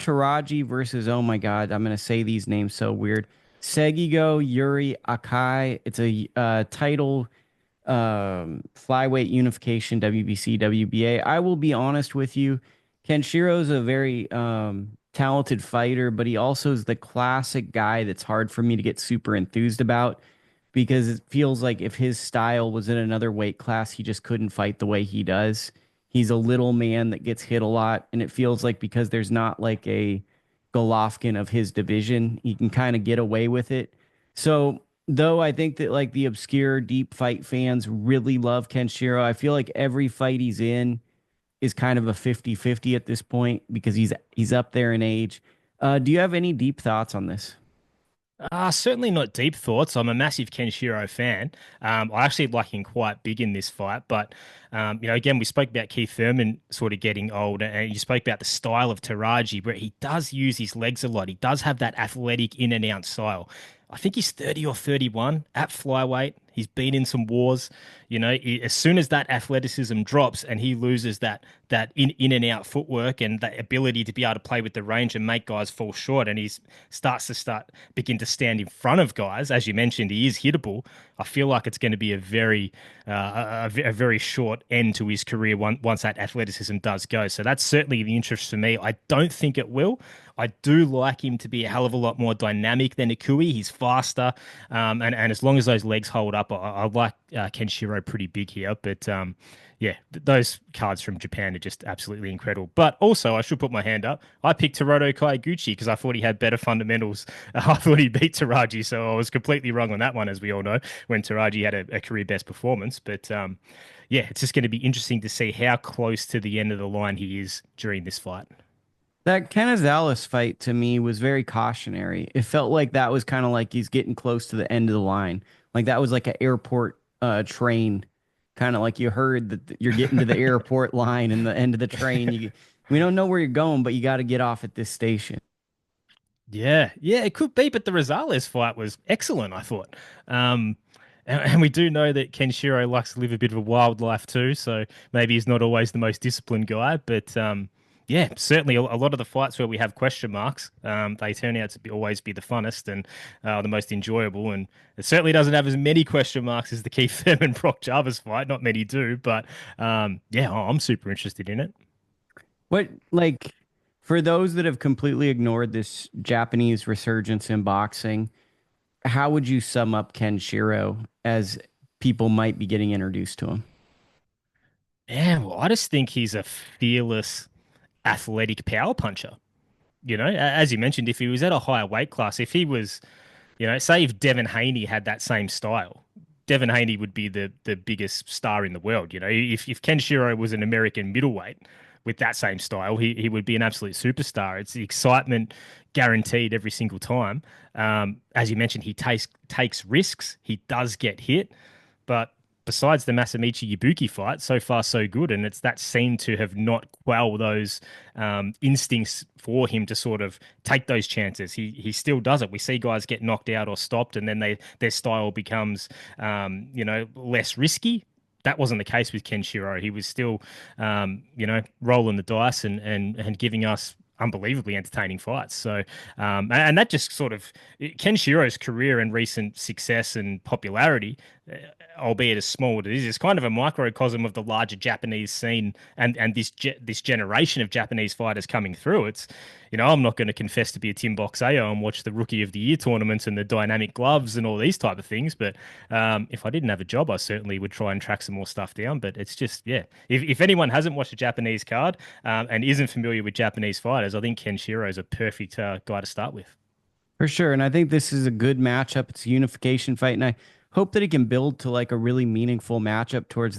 Teraji versus, oh my God, I'm gonna say these names so weird. Segigo Yuri Akai. It's a title flyweight unification WBC WBA. I will be honest with you, Kenshiro's a very talented fighter, but he also is the classic guy that's hard for me to get super enthused about because it feels like if his style was in another weight class, he just couldn't fight the way he does. He's a little man that gets hit a lot, and it feels like because there's not like a Golovkin of his division, he can kind of get away with it. So though I think that like the obscure deep fight fans really love Kenshiro, I feel like every fight he's in is kind of a 50-50 at this point because he's up there in age. Do you have any deep thoughts on this? Certainly not deep thoughts. I'm a massive Kenshiro fan. I actually like him quite big in this fight, but again, we spoke about Keith Thurman sort of getting old, and you spoke about the style of Taraji, but he does use his legs a lot. He does have that athletic in and out style. I think he's 30 or 31 at flyweight. He's been in some wars. As soon as that athleticism drops and he loses that in and out footwork and that ability to be able to play with the range and make guys fall short, and he starts to begin to stand in front of guys, as you mentioned, he is hittable. I feel like it's going to be a very short end to his career once that athleticism does go. So that's certainly the interest for me. I don't think it will. I do like him to be a hell of a lot more dynamic than Akui. He's faster, and as long as those legs hold up, I like Kenshiro pretty big here. But yeah, those cards from Japan are just absolutely incredible. But also, I should put my hand up. I picked Hiroto Kaiguchi because I thought he had better fundamentals. I thought he beat Teraji, so I was completely wrong on that one, as we all know, when Teraji had a career best performance. But yeah, it's just going to be interesting to see how close to the end of the line he is during this fight. That Canizales fight to me was very cautionary. It felt like that was kind of like he's getting close to the end of the line. Like that was like an airport train, kind of like you heard that you're getting to the airport line and the end of the train. We don't know where you're going, but you got to get off at this station. Yeah, yeah, it could be, but the Rosales fight was excellent, I thought. And we do know that Kenshiro likes to live a bit of a wild life too, so maybe he's not always the most disciplined guy, but yeah, certainly a lot of the fights where we have question marks, they turn out to always be the funnest and the most enjoyable, and it certainly doesn't have as many question marks as the Keith Thurman Brock Jarvis fight. Not many do, but yeah, I'm super interested in it. What, like, for those that have completely ignored this Japanese resurgence in boxing, how would you sum up Kenshiro as people might be getting introduced to him? Yeah, well, I just think he's a fearless, athletic power puncher. As you mentioned, if he was at a higher weight class, if he was, say if Devin Haney had that same style, Devin Haney would be the biggest star in the world. If Kenshiro was an American middleweight with that same style, he would be an absolute superstar. It's the excitement guaranteed every single time. As you mentioned, he takes risks. He does get hit, but besides the Masamichi Ibuki fight, so far so good, and it's that seemed to have not quell those instincts for him to sort of take those chances. He still does it. We see guys get knocked out or stopped, and then their style becomes less risky. That wasn't the case with Kenshiro. He was still rolling the dice and giving us unbelievably entertaining fights. So, and that just sort of Kenshiro's career and recent success and popularity, albeit as small as it is kind of a microcosm of the larger Japanese scene and this generation of Japanese fighters coming through. It's I'm not going to confess to be a Tim Boxeo and watch the Rookie of the Year tournaments and the dynamic gloves and all these type of things. But if I didn't have a job, I certainly would try and track some more stuff down. But it's just, yeah, if anyone hasn't watched a Japanese card and isn't familiar with Japanese fighters, I think Kenshiro is a perfect guy to start with. For sure. And I think this is a good matchup. It's a unification fight. And I hope that it can build to like a really meaningful matchup towards the